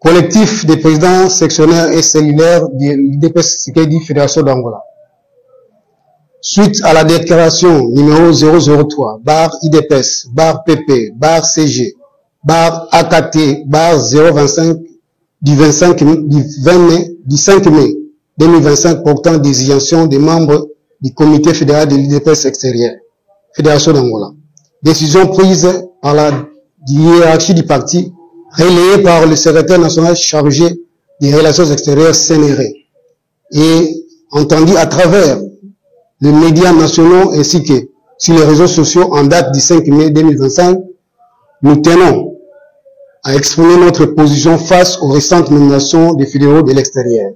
collectif des présidents sectionnaires et cellulaires de l'IDPS Tshisekedi Fédération d'Angola. Suite à la déclaration numéro 003, barre IDPS, barre PP, barre CG, barre AKT, barre 025 du 5 mai 2025 portant désignation des membres du comité fédéral de l'IDPS extérieur, Fédération d'Angola. Décision prise par la hiérarchie du parti, relayée par le secrétaire national chargé des relations extérieures CNR et entendue à travers les médias nationaux ainsi que sur les réseaux sociaux en date du 5 mai 2025, nous tenons à exprimer notre position face aux récentes nominations des fédéraux de l'extérieur.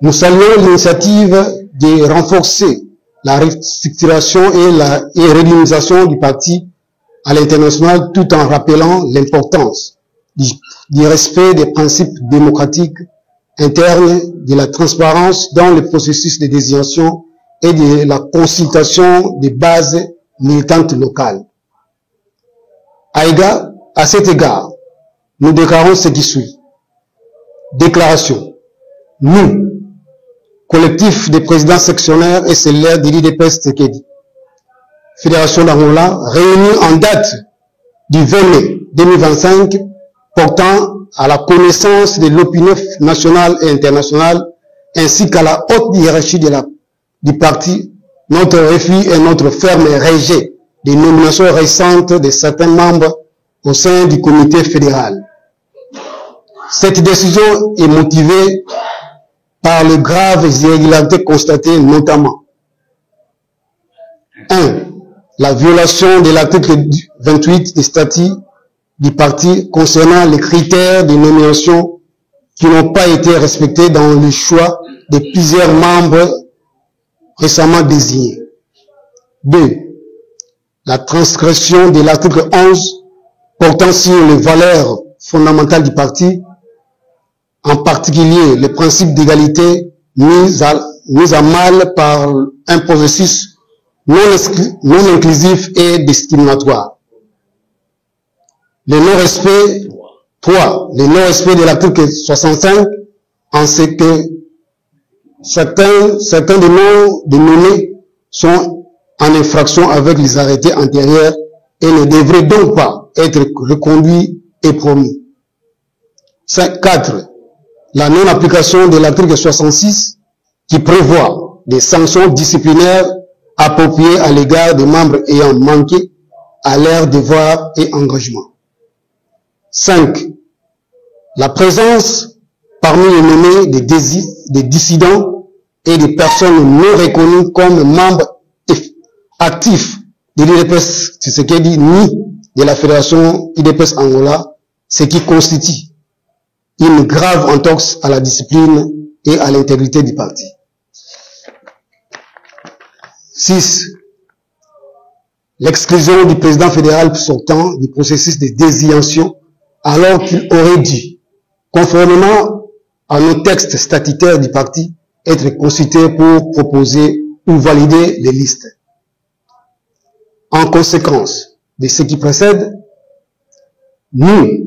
Nous saluons l'initiative de renforcer la restructuration et la redynamisation du parti à l'international tout en rappelant l'importance du respect des principes démocratiques internes, de la transparence dans le processus de désignation et de la consultation des bases militantes locales. À cet égard, nous déclarons ce qui suit. Déclaration. Nous, collectif des présidents sectionnaires et cellulaires de l'IDPS Tshisekedi, Fédération d'Angola, réunis en date du 20 mai 2025, portant à la connaissance de l'opinion nationale et internationale, ainsi qu'à la haute hiérarchie du parti, notre refus et notre ferme rejet des nominations récentes de certains membres au sein du comité fédéral. Cette décision est motivée par les graves irrégularités constatées, notamment 1. La violation de l'article 28 des statuts du parti concernant les critères de nomination qui n'ont pas été respectés dans le choix de plusieurs membres récemment désignés. 2. La transgression de l'article 11 portant sur les valeurs fondamentales du parti, en particulier le principe d'égalité mis à mal par un processus non inclusif et discriminatoire. Le non-respect, 3. Le non-respect de l'article 65, en ce que certains des noms de nommés sont en infraction avec les arrêtés antérieurs et ne devraient donc pas être reconduits et promis. 4. La non-application de l'article 66 qui prévoit des sanctions disciplinaires appropriées à l'égard des membres ayant manqué à leurs devoirs et engagements. 5. La présence parmi les nommés des dissidents et des personnes non reconnues comme membres actifs de l'IDPS Tshisekedi ni de la Fédération IDPS Angola, ce qui constitue une grave entorse à la discipline et à l'intégrité du parti. 6. L'exclusion du président fédéral sortant du processus de désignation alors qu'il aurait dû, conformément à nos textes statutaires du parti, être consulté pour proposer ou valider les listes. En conséquence de ce qui précède, nous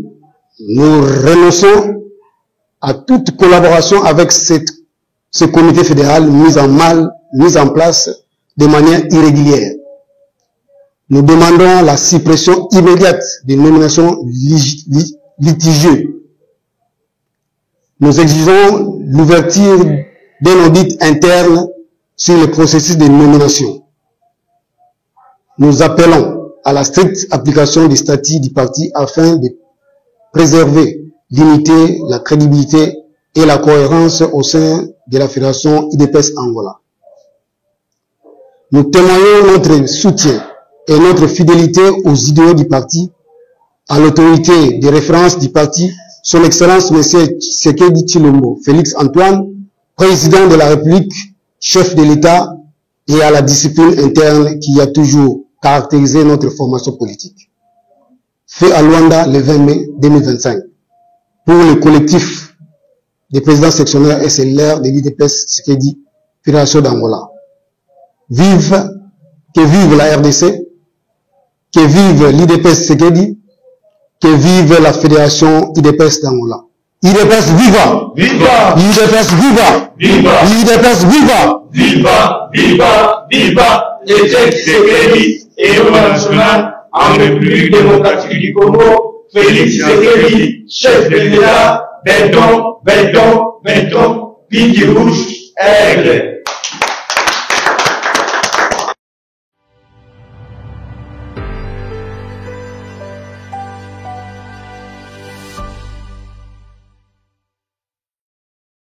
renonçons à toute collaboration avec ce comité fédéral mis en place de manière irrégulière. Nous demandons la suppression immédiate des nominations litigieuses. Nous exigeons l'ouverture d'un audit interne sur le processus de nomination. Nous appelons à la stricte application des statuts du parti afin de préserver l'unité, la crédibilité et la cohérence au sein de la Fédération IDPS Angola. Nous témoignons notre soutien et notre fidélité aux idéaux du parti, à l'autorité de référence du parti, son Excellence M. Tshisekedi Tshilombo Félix Antoine, président de la République, chef de l'État, et à la discipline interne qui a toujours caractérisé notre formation politique. Fait à Luanda le 20 mai 2025, pour le collectif des présidents sectionnaires et cellulaires de l'IDPS Tshisekedi Fédération d'Angola. Que vive la RDC, que vive l'IDPS Tshisekedi, Que vive la Fédération IDPS d'Angola. IDPS viva! Viva! IDPS viva! Viva! IDPS viva! Viva! Viva! Viva! Etienne Tshisekedi, héros national en République démocratique du Congo, Félix Tshisekedi, chef de l'État, béton, béton, béton, pique rouge, aigle.